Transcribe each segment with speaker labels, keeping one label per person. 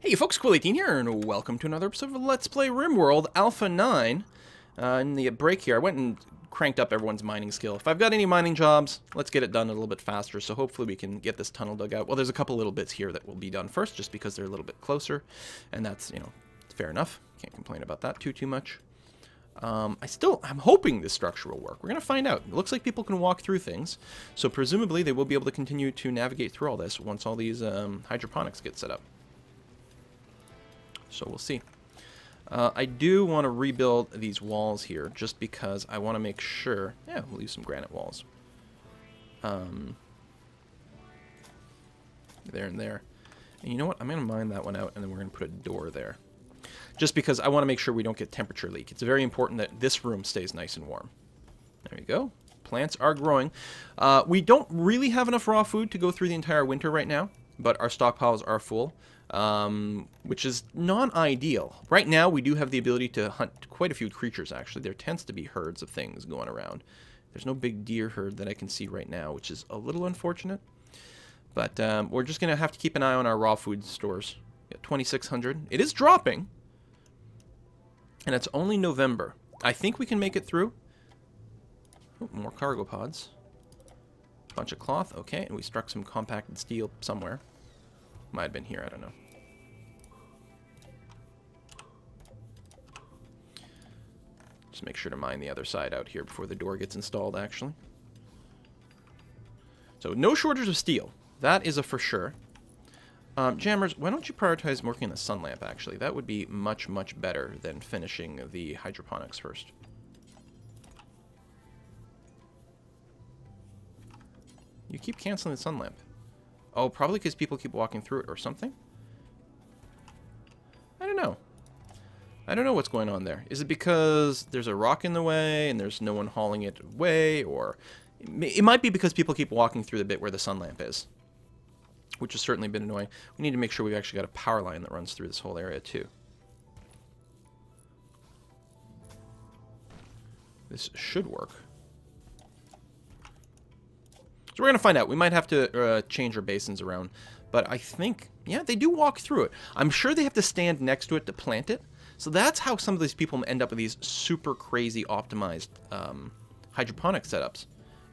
Speaker 1: Hey folks, Squirrel Attack here, and welcome to another episode of Let's Play RimWorld Alpha 9. In the break here, I went and cranked up everyone's mining skill. If I've got any mining jobs, let's get it done a little bit faster, so hopefully we can get this tunnel dug out. Well, there's a couple little bits here that will be done first, just because they're a little bit closer, and that's, you know, fair enough. Can't complain about that too much. I'm hoping this structure will work. We're going to find out. It looks like people can walk through things, so presumably they will be able to continue to navigate through all this once all these hydroponics get set up. So we'll see. I do want to rebuild these walls here, just because I want to make sure... Yeah, we'll use some granite walls. There and there. And you know what? I'm going to mine that one out, and then we're going to put a door there. Just because I want to make sure we don't get temperature leak. It's very important that this room stays nice and warm. There you go. Plants are growing. We don't really have enough raw food to go through the entire winter right now, but our stockpiles are full. Which is non-ideal. Right now, we do have the ability to hunt quite a few creatures, actually. There tends to be herds of things going around. There's no big deer herd that I can see right now, which is a little unfortunate. But we're just going to have to keep an eye on our raw food stores. Got 2,600. It is dropping. And it's only November. I think we can make it through. Oh, more cargo pods. Bunch of cloth. Okay, and we struck some compacted steel somewhere. Might have been here, I don't know. Just make sure to mine the other side out here before the door gets installed, actually. So, no shortage of steel. That is a for sure. Jammers, why don't you prioritize working on the sun lamp, actually? That would be much better than finishing the hydroponics first. You keep canceling the sun lamp. Oh, probably because people keep walking through it or something? I don't know. I don't know what's going on there. Is it because there's a rock in the way and there's no one hauling it away? Or it might be because people keep walking through the bit where the sun lamp is, which has certainly been annoying. We need to make sure we've actually got a power line that runs through this whole area, too. This should work. So we're going to find out. We might have to change our basins around. But I think, yeah, they do walk through it. I'm sure they have to stand next to it to plant it. So that's how some of these people end up with these super crazy optimized hydroponic setups,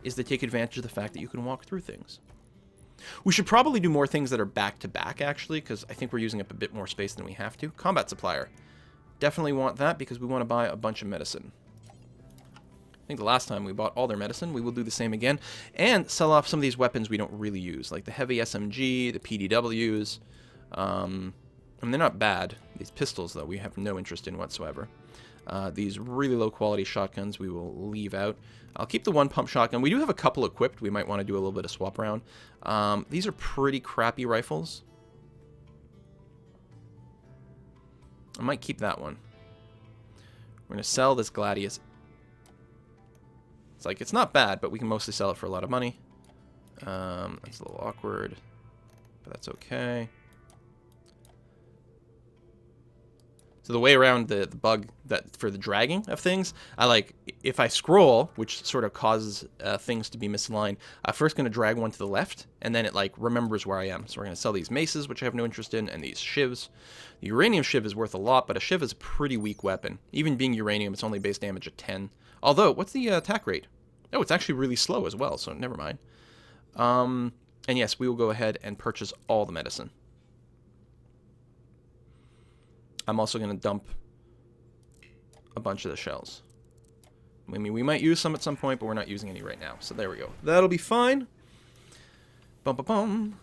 Speaker 1: is they take advantage of the fact that you can walk through things. We should probably do more things that are back-to-back, actually, because I think we're using up a bit more space than we have to. Combat supplier. Definitely want that because we want to buy a bunch of medicine. I think the last time we bought all their medicine, we will do the same again, and sell off some of these weapons we don't really use, like the heavy SMG, the PDWs. I mean, they're not bad. These pistols, though, we have no interest in whatsoever. These really low-quality shotguns we will leave out. I'll keep the one-pump shotgun. We do have a couple equipped. We might want to do a little bit of swap around. These are pretty crappy rifles. I might keep that one. We're going to sell this Gladius. It's like, it's not bad, but we can mostly sell it for a lot of money. That's a little awkward, but that's okay. So the way around the bug that for the dragging of things, I like, if I scroll, which sort of causes things to be misaligned, I'm first going to drag one to the left, and then it like remembers where I am. So we're going to sell these maces, which I have no interest in, and these shivs. The uranium shiv is worth a lot, but a shiv is a pretty weak weapon. Even being uranium, it's only base damage at 10. Although, what's the attack rate? Oh, it's actually really slow as well, so never mind. And yes, we will go ahead and purchase all the medicine. I'm also going to dump a bunch of the shells. I mean, we might use some at some point, but we're not using any right now. So there we go. That'll be fine. Bum.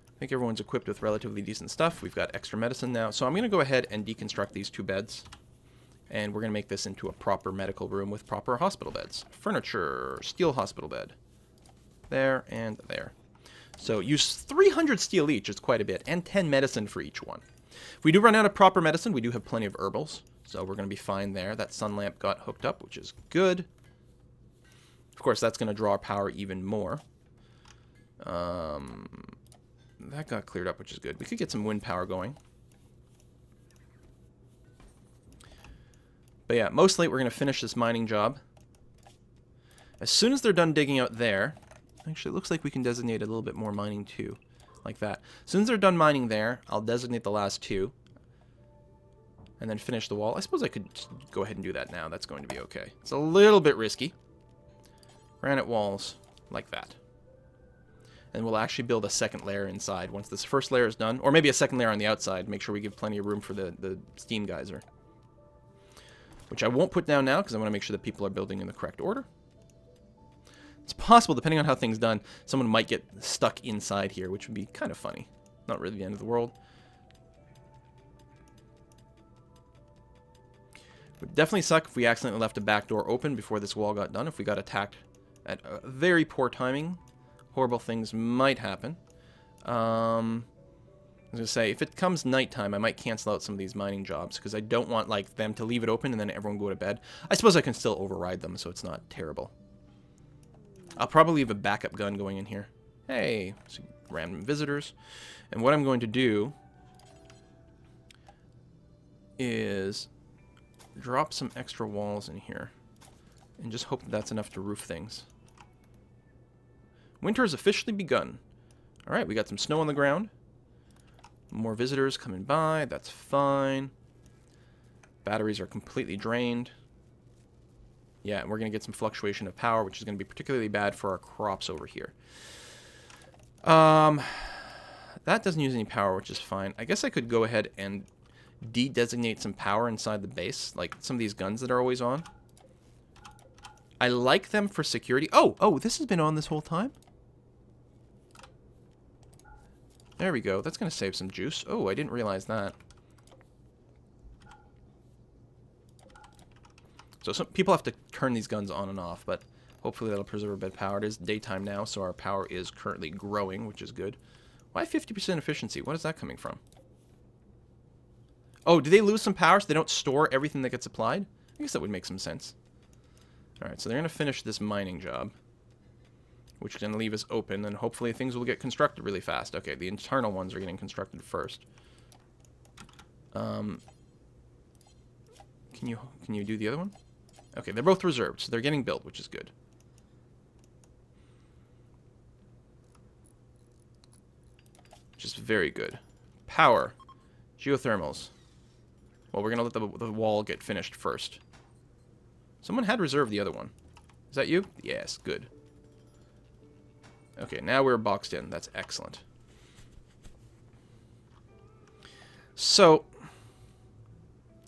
Speaker 1: I think everyone's equipped with relatively decent stuff. We've got extra medicine now. So I'm going to go ahead and deconstruct these 2 beds. And we're going to make this into a proper medical room with proper hospital beds. Furniture, steel hospital bed. There and there. So use 300 steel each, it's quite a bit, and 10 medicine for each one. If we do run out of proper medicine, we do have plenty of herbals, so we're going to be fine there. That sun lamp got hooked up, which is good. Of course, that's going to draw our power even more. That got cleared up, which is good. We could get some wind power going. But yeah, mostly we're going to finish this mining job. As soon as they're done digging out there, actually it looks like we can designate a little bit more mining too. like that. As soon as they're done mining there, I'll designate the last 2. And then finish the wall. I suppose I could just go ahead and do that now. That's going to be okay. It's a little bit risky. Granite walls, like that. And we'll actually build a second layer inside once this first layer is done. Or maybe a second layer on the outside. Make sure we give plenty of room for the steam geyser. Which I won't put down now because I want to make sure that people are building in the correct order. It's possible, depending on how things done, someone might get stuck inside here, which would be kind of funny. Not really the end of the world. Would definitely suck if we accidentally left a back door open before this wall got done. If we got attacked at very poor timing, horrible things might happen. I was going to say, if it comes nighttime, I might cancel out some of these mining jobs, because I don't want like them to leave it open and then everyone go to bed. I suppose I can still override them, so it's not terrible. I'll probably leave a backup gun going in here. Hey, some random visitors. And what I'm going to do is drop some extra walls in here and just hope that that's enough to roof things. Winter has officially begun. Alright, we got some snow on the ground. More visitors coming by. That's fine. Batteries are completely drained. Yeah, and we're going to get some fluctuation of power, which is going to be particularly bad for our crops over here. That doesn't use any power, which is fine. I guess I could go ahead and de-designate some power inside the base, like some of these guns that are always on. I like them for security. Oh, this has been on this whole time? There we go. That's going to save some juice. Oh, I didn't realize that. So some people have to turn these guns on and off, but hopefully that'll preserve a bit of power. It is daytime now, so our power is currently growing, which is good. Why 50% efficiency? What is that coming from? Oh, do they lose some power so they don't store everything that gets applied? I guess that would make some sense. Alright, so they're going to finish this mining job, which is going to leave us open, and hopefully things will get constructed really fast. Okay, the internal ones are getting constructed first. Can you do the other one? Okay, they're both reserved, so they're getting built, which is good. Which is very good. Power. Geothermals. Well, we're going to let the wall get finished first. Someone had reserved the other one. Is that you? Yes, good. Okay, now we're boxed in. That's excellent. So,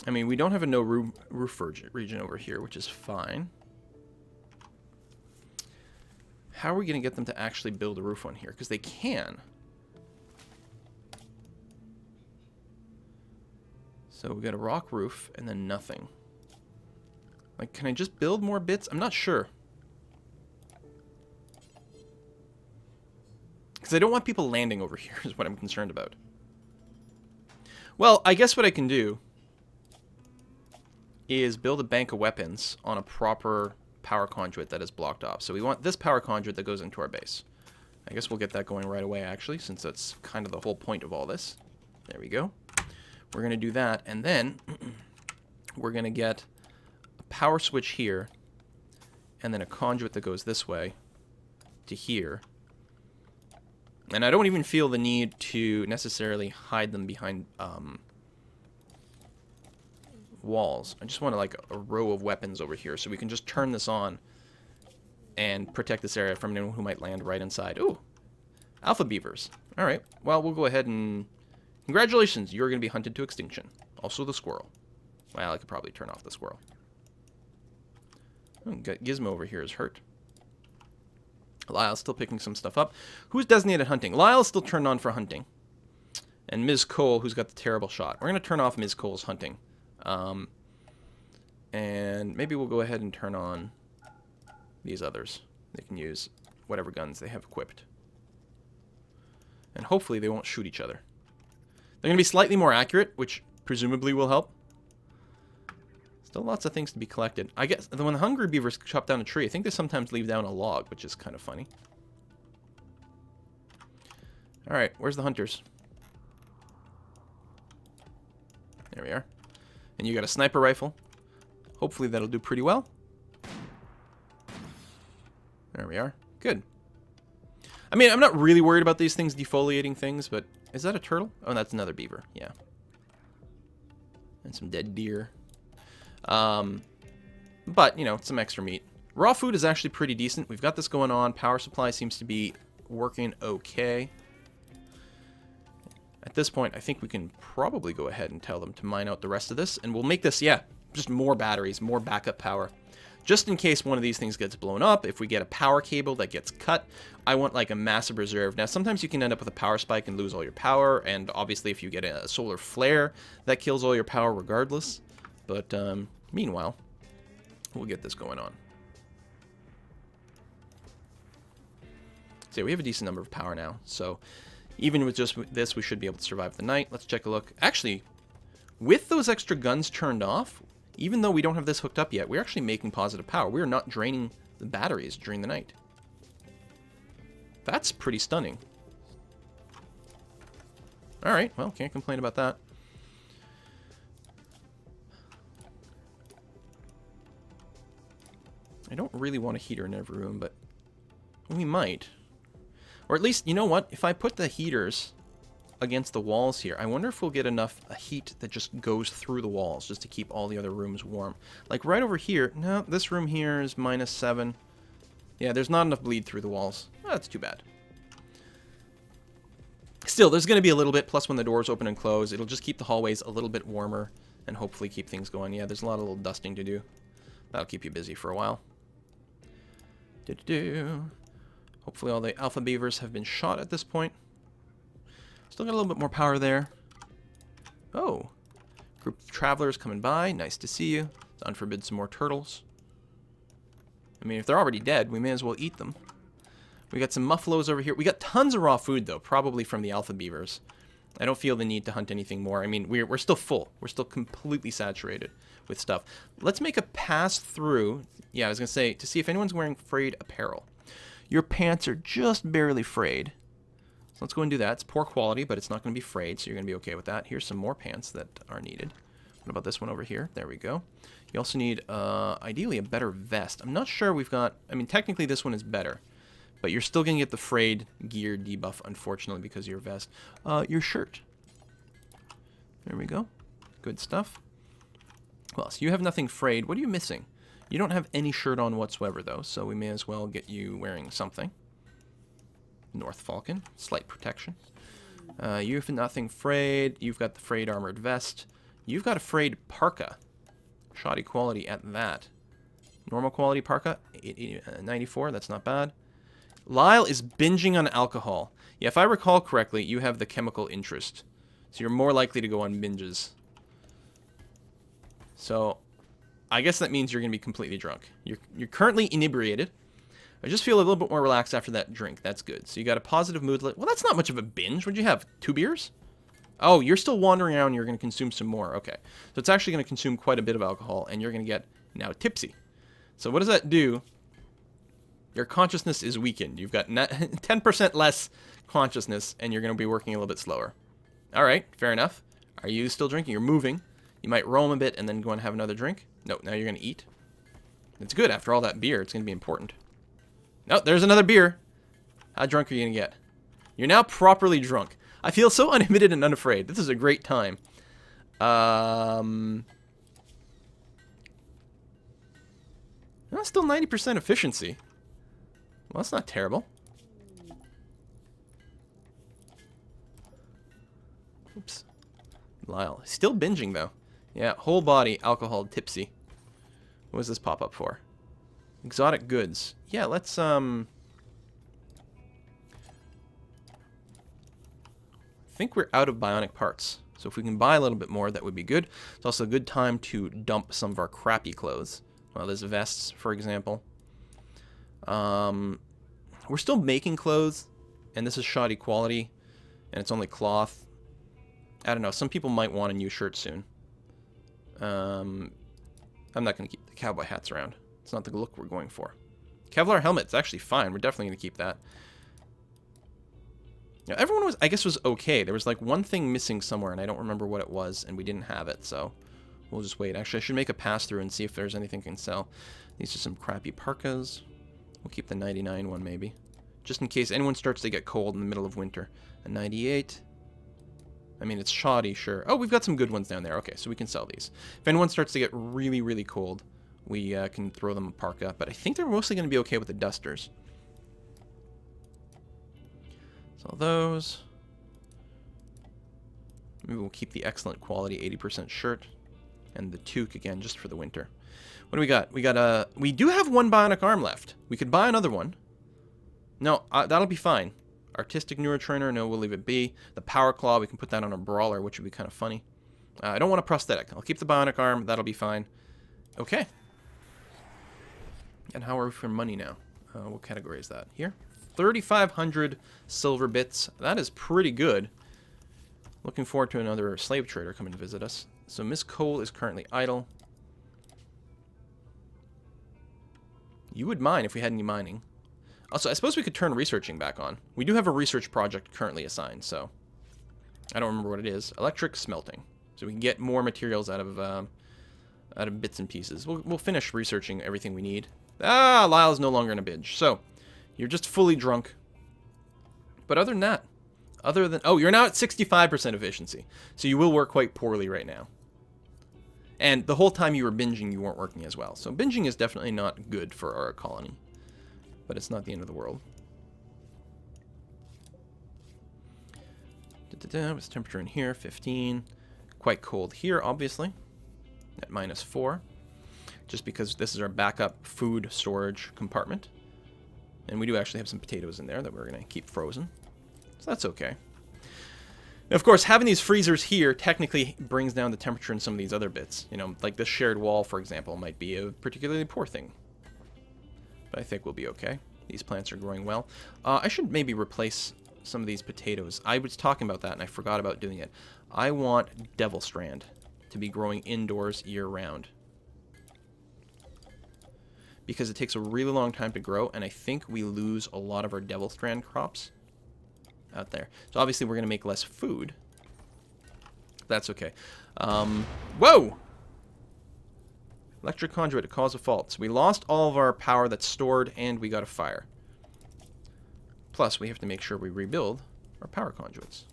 Speaker 1: I mean, we don't have a no roof region over here, which is fine. How are we going to get them to actually build a roof on here? Because they can. So we got a rock roof and then nothing. Like, can I just build more bits? I'm not sure. Because I don't want people landing over here is what I'm concerned about. Well, I guess what I can do is build a bank of weapons on a proper power conduit that is blocked off. So we want this power conduit that goes into our base. I guess we'll get that going right away, actually, since that's kind of the whole point of all this. There we go. We're going to do that, and then we're going to get a power switch here, and then a conduit that goes this way to here. And I don't even feel the need to necessarily hide them behind walls. I just want like a row of weapons over here, so we can just turn this on and protect this area from anyone who might land right inside. Ooh, alpha beavers. All right, well, we'll go ahead and... Congratulations, you're going to be hunted to extinction. Also the squirrel. Well, I could probably turn off the squirrel. Oh, Gizmo over here is hurt. Lyle's still picking some stuff up. Who's designated hunting? Lyle's still turned on for hunting. And Ms. Cole, who's got the terrible shot. We're going to turn off Ms. Cole's hunting. And maybe we'll go ahead and turn on these others. They can use whatever guns they have equipped. And hopefully they won't shoot each other. They're going to be slightly more accurate, which presumably will help. Still lots of things to be collected. I guess when the hungry beavers chop down a tree, I think they sometimes leave down a log, which is kind of funny. Alright, where's the hunters? There we are. And you got a sniper rifle. Hopefully that'll do pretty well. There we are. Good. I mean, I'm not really worried about these things defoliating things, but is that a turtle? Oh, that's another beaver. Yeah. And some dead deer. But, you know, some extra meat. Raw food is actually pretty decent. We've got this going on. Power supply seems to be working okay. At this point, I think we can probably go ahead and tell them to mine out the rest of this. And we'll make this, yeah, just more batteries, more backup power. Just in case one of these things gets blown up, if we get a power cable that gets cut, I want like a massive reserve. Now, sometimes you can end up with a power spike and lose all your power, and obviously if you get a solar flare, that kills all your power regardless. But meanwhile, we'll get this going on. So yeah, we have a decent number of power now, so even with just this, we should be able to survive the night. Let's check a look. Actually, with those extra guns turned off, even though we don't have this hooked up yet, we're actually making positive power. We are not draining the batteries during the night. That's pretty stunning. Alright, well, can't complain about that. I don't really want a heater in every room, but we might. Or at least, you know what? If I put the heaters against the walls here, I wonder if we'll get enough heat that just goes through the walls just to keep all the other rooms warm. Like right over here, no, this room here is -7. Yeah, there's not enough bleed through the walls. Oh, that's too bad. Still, there's going to be a little bit, plus when the doors open and close, it'll just keep the hallways a little bit warmer and hopefully keep things going. Yeah, there's a lot of little dusting to do. That'll keep you busy for a while. Hopefully all the alpha beavers have been shot at this point. Still got a little bit more power there. Oh, group of travelers coming by. Nice to see you. Let's unforbid some more turtles. I mean, if they're already dead, we may as well eat them. We got some muffaloes over here. We got tons of raw food, though, probably from the alpha beavers. I don't feel the need to hunt anything more. I mean, we're still full. We're still completely saturated with stuff. Let's make a pass through. Yeah, I was going to say, to see if anyone's wearing frayed apparel. Your pants are just barely frayed. So let's go and do that. It's poor quality, but it's not going to be frayed, so you're going to be okay with that. Here's some more pants that are needed. What about this one over here? There we go. You also need, ideally, a better vest. I'm not sure we've got... I mean, technically this one is better. But you're still going to get the frayed gear debuff, unfortunately, because of your vest. Your shirt. There we go. Good stuff. Well, so you have nothing frayed. What are you missing? You don't have any shirt on whatsoever, though, so we may as well get you wearing something. North Falcon. Slight protection. You have nothing frayed. You've got the frayed armored vest. You've got a frayed parka. Shoddy quality at that. Normal quality parka. 94. That's not bad. Lyle is binging on alcohol. Yeah, if I recall correctly, you have the chemical interest. So you're more likely to go on binges. So I guess that means you're going to be completely drunk. You're currently inebriated. I just feel a little bit more relaxed after that drink. That's good. So you got a positive mood. Well, that's not much of a binge. What'd you have? 2 beers? Oh, you're still wandering around. You're going to consume some more. Okay. So it's actually going to consume quite a bit of alcohol, and you're going to get now tipsy. So what does that do? Your consciousness is weakened. You've got 10% less consciousness, and you're going to be working a little bit slower. All right. Fair enough. Are you still drinking? You're moving. You might roam a bit and then go and have another drink. No, now you're going to eat. It's good. After all that beer, it's going to be important. No, there's another beer. How drunk are you going to get? You're now properly drunk. I feel so uninhibited and unafraid. This is a great time. Well, still 90% efficiency. Well, that's not terrible. Oops. Lyle. Still binging, though. Yeah, whole body, alcohol, tipsy. What does this pop up for? Exotic goods. Yeah, let's, I think we're out of bionic parts. So if we can buy a little bit more, that would be good. It's also a good time to dump some of our crappy clothes. Well, there's vests, for example. We're still making clothes, and this is shoddy quality, and it's only cloth. I don't know. Some people might want a new shirt soon. I'm not going to keep the cowboy hats around. It's not the look we're going for. Kevlar helmet's actually fine. We're definitely going to keep that. Now, everyone was, I guess, was okay. There was like one thing missing somewhere, and I don't remember what it was, and we didn't have it, so we'll just wait. Actually, I should make a pass-through and see if there's anything I can sell. These are some crappy parkas. We'll keep the 99 one, maybe. just in case anyone starts to get cold in the middle of winter. A 98. I mean, it's shoddy, sure. Oh, we've got some good ones down there. Okay, so we can sell these. If anyone starts to get really, really cold, we can throw them a parka. But I think they're mostly going to be okay with the dusters. Sell those. Maybe we'll keep the excellent quality 80% shirt. And the toque again, just for the winter. What do we got? We do have one bionic arm left. We could buy another one. No, that'll be fine. Artistic neurotrainer, no, we'll leave it be. The power claw, we can put that on a brawler, which would be kind of funny. I don't want a prosthetic. I'll keep the bionic arm. That'll be fine. Okay. And how are we for money now? What category is that? Here? 3,500 silver bits. That is pretty good. Looking forward to another slave trader coming to visit us. So Miss Cole is currently idle. You would mine if we had any mining. Also, I suppose we could turn researching back on. We do have a research project currently assigned, so I don't remember what it is. Electric smelting, so we can get more materials out of bits and pieces. We'll finish researching everything we need. Ah, Lyle's no longer in a binge, so you're just fully drunk. But other than that, oh, you're now at 65% efficiency, so you will work quite poorly right now. And the whole time you were binging, you weren't working as well. So binging is definitely not good for our colony. But it's not the end of the world. What's temperature in here? 15. Quite cold here, obviously. At -4. Just because this is our backup food storage compartment. And we do actually have some potatoes in there that we're going to keep frozen. So that's okay. Now, of course, having these freezers here technically brings down the temperature in some of these other bits. You know, like this shared wall, for example, might be a particularly poor thing. But I think we'll be okay. These plants are growing well. I should maybe replace some of these potatoes. I was talking about that, and I forgot about doing it. I want Devil Strand to be growing indoors year-round. Because it takes a really long time to grow, and I think we lose a lot of our Devil Strand crops out there. So obviously we're going to make less food. That's okay. Whoa! Electric conduit to cause a fault. So we lost all of our power that's stored, and we got a fire. Plus, we have to make sure we rebuild our power conduits.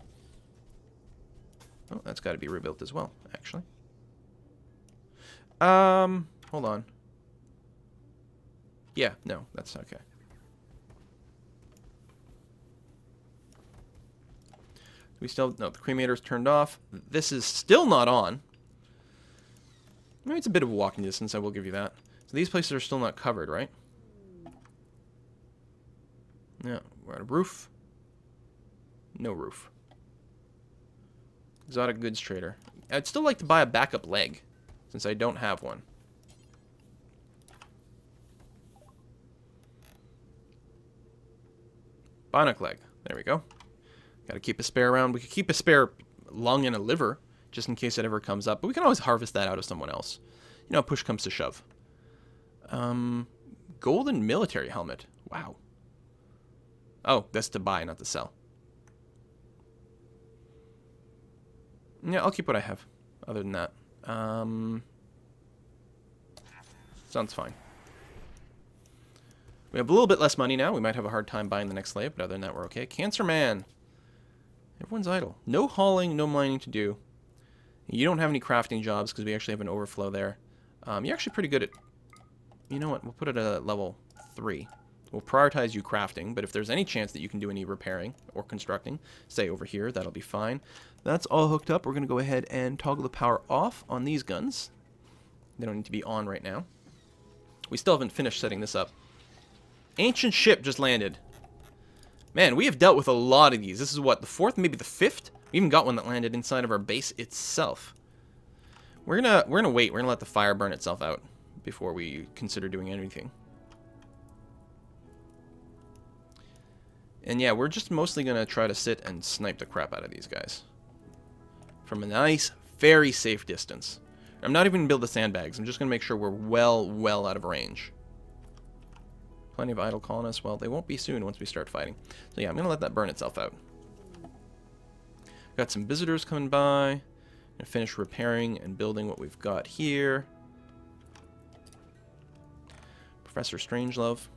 Speaker 1: Oh, that's got to be rebuilt as well, actually. Hold on. Yeah, no, that's okay. We still, no, the cremator's turned off. This is still not on. Maybe it's a bit of a walking distance, I will give you that. So these places are still not covered, right? Yeah, we're at a roof. No roof. Exotic goods trader. I'd still like to buy a backup leg, since I don't have one. Bionic leg. There we go. Gotta keep a spare around. We could keep a spare lung and a liver, just in case it ever comes up. But we can always harvest that out of someone else. You know, push comes to shove. Golden military helmet. Wow. Oh, that's to buy, not to sell. Yeah, I'll keep what I have. Other than that. Sounds fine. We have a little bit less money now. We might have a hard time buying the next slave, but other than that, we're okay. Cancer Man. Everyone's idle. No hauling, no mining to do. You don't have any crafting jobs because we actually have an overflow there. You're actually pretty good at... You know what? We'll put it at level 3. We'll prioritize you crafting, but if there's any chance that you can do any repairing or constructing, say over here, that'll be fine. That's all hooked up. We're going to go ahead and toggle the power off on these guns. They don't need to be on right now. We still haven't finished setting this up. Ancient ship just landed. Man, we have dealt with a lot of these. This is what, the 4th, maybe the 5th? We even got one that landed inside of our base itself. We're gonna wait. We're gonna let the fire burn itself out before we consider doing anything. And yeah, we're just mostly gonna try to sit and snipe the crap out of these guys from a nice, very safe distance. I'm not even gonna build the sandbags. I'm just gonna make sure we're well out of range. Plenty of idle colonists. Well, they won't be soon once we start fighting. So yeah, I'm gonna let that burn itself out. Got some visitors coming by. Gonna finish repairing and building what we've got here. Professor Strangelove.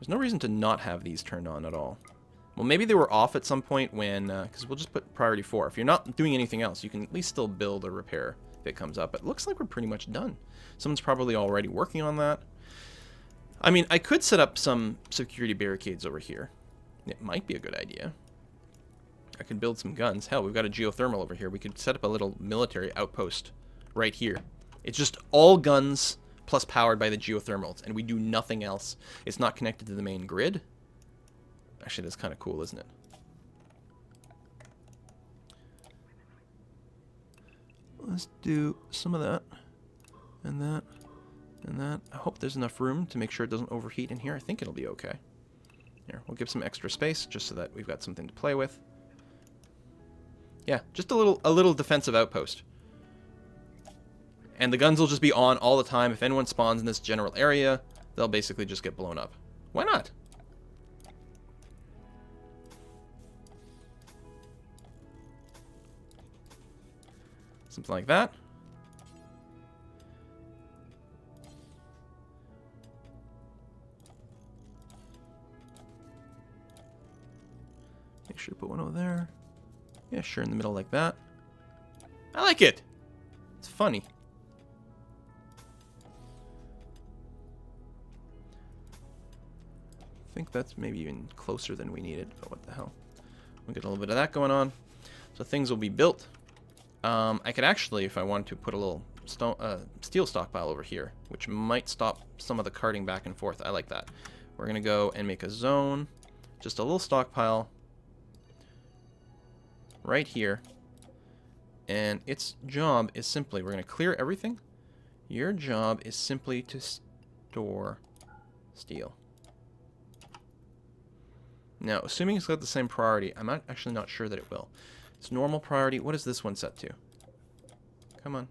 Speaker 1: There's no reason to not have these turned on at all. Well, maybe they were off at some point when... because we'll just put priority 4. If you're not doing anything else, you can at least still build or repair if it comes up. It looks like we're pretty much done. Someone's probably already working on that. I mean, I could set up some security barricades over here. It might be a good idea. I could build some guns. Hell, we've got a geothermal over here. We could set up a little military outpost right here. It's just all guns plus powered by the geothermals, and we do nothing else. It's not connected to the main grid. Actually, that's kind of cool, isn't it? Let's do some of that, and that, and that. I hope there's enough room to make sure it doesn't overheat in here. I think it'll be okay. Here, we'll give some extra space just so that we've got something to play with. Yeah, just a little defensive outpost. And the guns will just be on all the time. If anyone spawns in this general area, they'll basically just get blown up. Why not? Something like that. Make sure to put one over there. Yeah, sure, in the middle like that. I like it. It's funny. I think that's maybe even closer than we needed, but what the hell. We'll get a little bit of that going on. So things will be built. I could actually, if I wanted to, put a little steel stockpile over here, which might stop some of the carting back and forth. I like that. We're going to go and make a zone. Just a little stockpile right here. And its job is simply, we're going to clear everything. Your job is simply to store steel. Now, assuming it's got the same priority, I'm actually not sure that it will. It's normal priority. What is this one set to? Come on.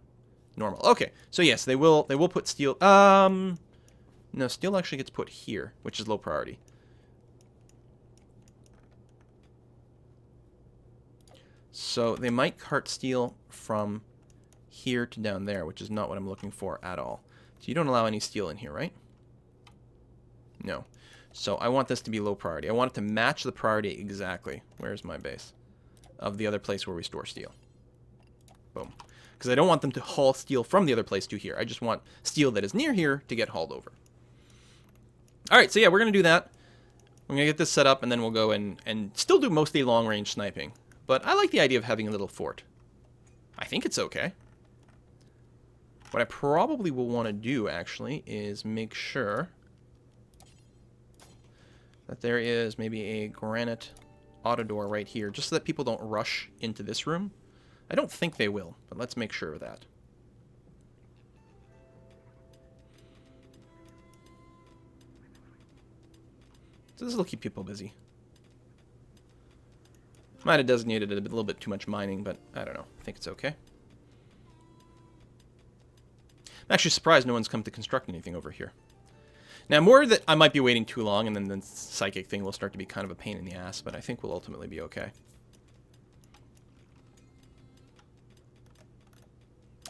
Speaker 1: Normal. Okay. So yes, they will put steel. No, steel actually gets put here, which is low priority. So they might cart steel from here to down there, which is not what I'm looking for at all. So you don't allow any steel in here, right? No. So I want this to be low priority. I want it to match the priority exactly. Where's my base? Of the other place where we store steel. Boom. Because I don't want them to haul steel from the other place to here. I just want steel that is near here to get hauled over. Alright, so yeah, we're going to do that. We're going to get this set up, and then we'll go and still do mostly long-range sniping. But I like the idea of having a little fort. I think it's okay. What I probably will want to do, actually, is make sure that there is maybe a granite auto door right here, just so that people don't rush into this room. I don't think they will, but let's make sure of that. So this will keep people busy. Might have designated it a little bit too much mining, but I don't know. I think it's okay. I'm actually surprised no one's come to construct anything over here. Now, more that I might be waiting too long, and then the psychic thing will start to be kind of a pain in the ass, but I think we'll ultimately be okay.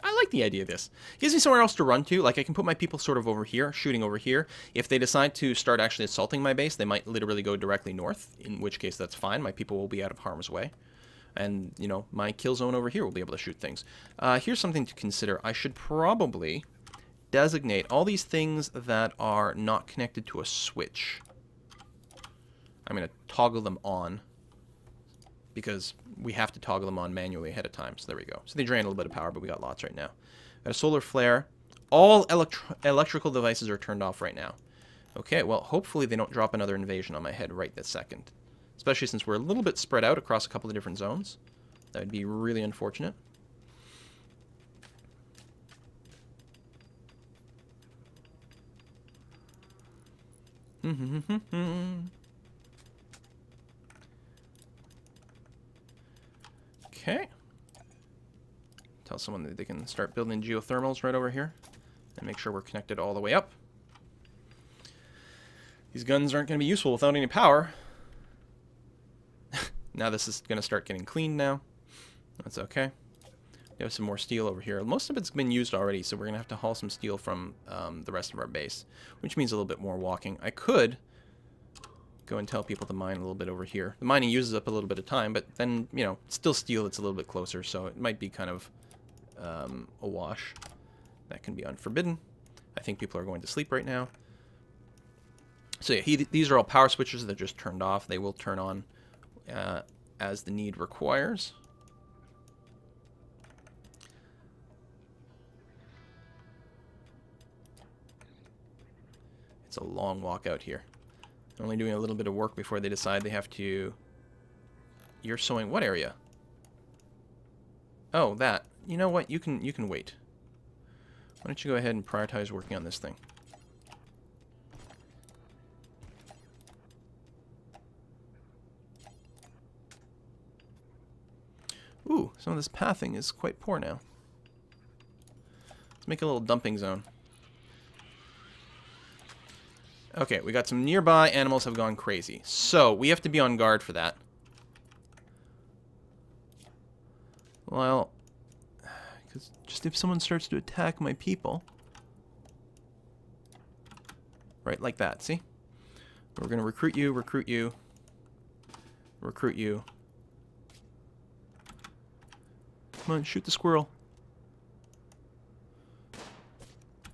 Speaker 1: I like the idea of this. It gives me somewhere else to run to. Like, I can put my people sort of over here, shooting over here. If they decide to start actually assaulting my base, they might literally go directly north, in which case that's fine. My people will be out of harm's way. And, you know, my kill zone over here will be able to shoot things. Here's something to consider. I should probably designate all these things that are not connected to a switch. I'm going to toggle them on, because we have to toggle them on manually ahead of time. So there we go. So they drain a little bit of power, but we got lots right now. Got a solar flare. All electrical devices are turned off right now. Okay, well, hopefully they don't drop another invasion on my head right this second. Especially since we're a little bit spread out across a couple of different zones. That would be really unfortunate. Okay. Tell someone that they can start building geothermals right over here. And make sure we're connected all the way up. These guns aren't going to be useful without any power. Now this is going to start getting cleaned now. That's okay. We have some more steel over here. Most of it's been used already, so we're going to have to haul some steel from the rest of our base, which means a little bit more walking. I could go and tell people to mine a little bit over here. The mining uses up a little bit of time, but then, you know, still steel, it's a little bit closer, so it might be kind of a wash. That can be unforbidden. I think people are going to sleep right now. So yeah, these are all power switches that are just turned off. They will turn on as the need requires. It's a long walk out here. Only doing a little bit of work before they decide they have to... You're sewing what area? Oh, that. You know what? You can wait. Why don't you go ahead and prioritize working on this thing? Ooh, some of this pathing is quite poor now. Let's make a little dumping zone. Okay, we got some nearby animals have gone crazy. So, we have to be on guard for that. Well, because just if someone starts to attack my people... Right, like that, see? We're going to recruit you, recruit you, recruit you. Come on, shoot the squirrel.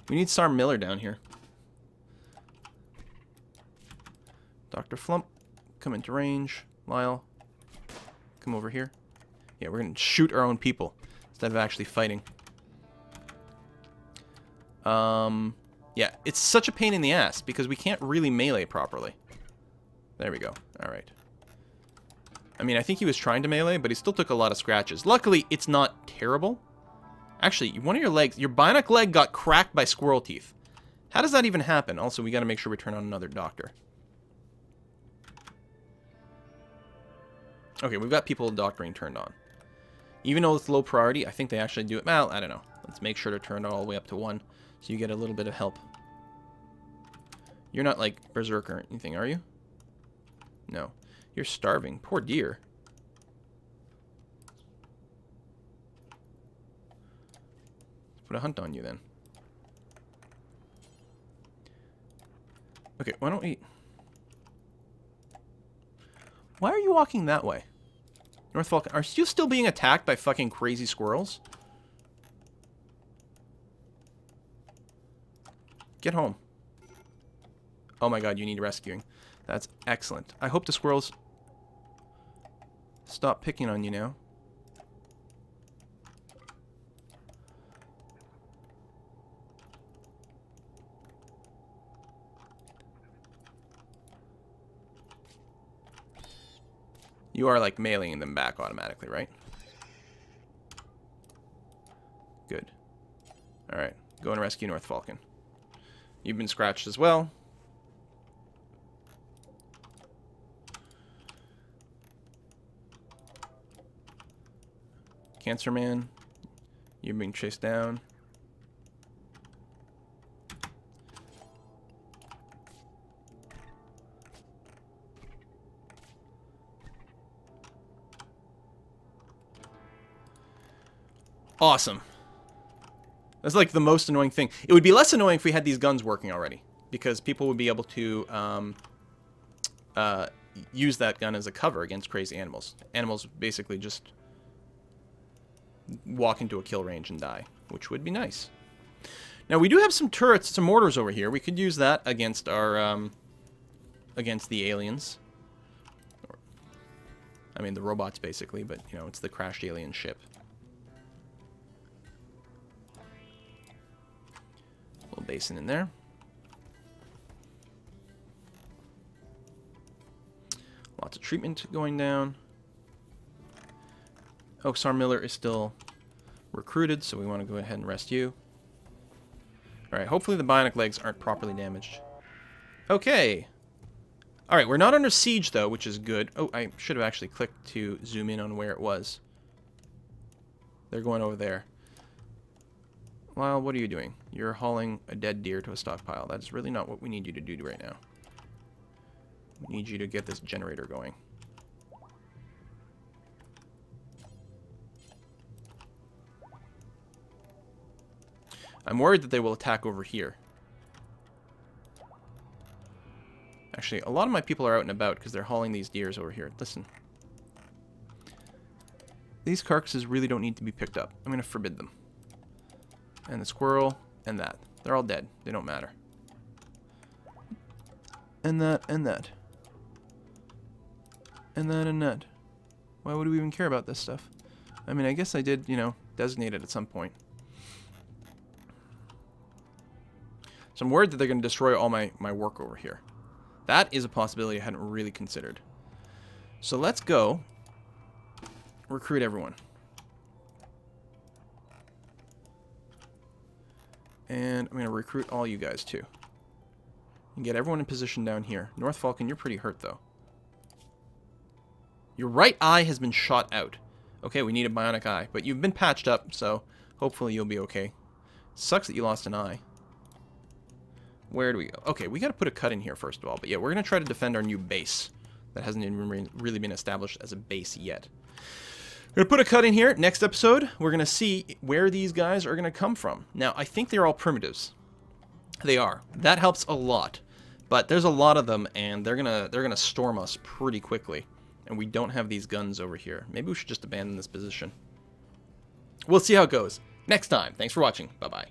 Speaker 1: We need Sar Miller down here. Dr. Flump, come into range. Lyle, come over here. Yeah, we're going to shoot our own people instead of actually fighting. Yeah, it's such a pain in the ass because we can't really melee properly. There we go. All right. I mean, I think he was trying to melee, but he still took a lot of scratches. Luckily, it's not terrible. Actually, one of your legs, your bionic leg got cracked by squirrel teeth. How does that even happen? Also, we got to make sure we turn on another doctor. Okay, we've got people doctoring turned on. Even though it's low priority, I think they actually do it. Well, I don't know. Let's make sure to turn it all the way up to 1, so you get a little bit of help. You're not like berserker or anything, are you? No. You're starving. Poor dear. Let's put a hunt on you then. Okay, why don't we... Why are you walking that way? North Falcon, are you still being attacked by fucking crazy squirrels? Get home. Oh my god, you need rescuing. That's excellent. I hope the squirrels stop picking on you now. You are, like, mailing them back automatically, right? Good. Alright, go and rescue North Falcon. You've been scratched as well. Cancer Man, you're being chased down. Awesome. That's like the most annoying thing. It would be less annoying if we had these guns working already, because people would be able to use that gun as a cover against crazy animals. Animals basically just walk into a kill range and die, which would be nice. Now we do have some turrets, some mortars over here. We could use that against our against the aliens. I mean the robots basically, but you know it's the crashed alien ship. Little basin in there. Lots of treatment going down. Oh, Sar Miller is still recruited, so we want to go ahead and rest you. Alright, hopefully the bionic legs aren't properly damaged. Okay. Alright, we're not under siege, though, which is good. Oh, I should have actually clicked to zoom in on where it was. They're going over there. Well, what are you doing? You're hauling a dead deer to a stockpile. That's really not what we need you to do right now. We need you to get this generator going. I'm worried that they will attack over here. Actually, Actually, a lot of my people are out and about because they're hauling these deers over here. Listen. These carcasses really don't need to be picked up. I'm going to forbid them. And the squirrel and that. They're all dead. They don't matter. And that and that. And that and that. Why would we even care about this stuff? I mean, I guess I did, you know, designate it at some point. So I'm worried that they're going to destroy all my work over here. That is a possibility I hadn't really considered. So let's go recruit everyone. And I'm going to recruit all you guys too. And get everyone in position down here. North Falcon, you're pretty hurt though. Your right eye has been shot out. Okay, we need a bionic eye. But you've been patched up, so hopefully you'll be okay. Sucks that you lost an eye. Where do we go? Okay, we got to put a cut in here first of all. But yeah, we're going to try to defend our new base. That hasn't even really been established as a base yet. We're going to put a cut in here. Next episode, we're going to see where these guys are going to come from. Now, I think they're all primitives. They are. That helps a lot. But there's a lot of them, and they're gonna storm us pretty quickly. And we don't have these guns over here. Maybe we should just abandon this position. We'll see how it goes next time. Thanks for watching. Bye-bye.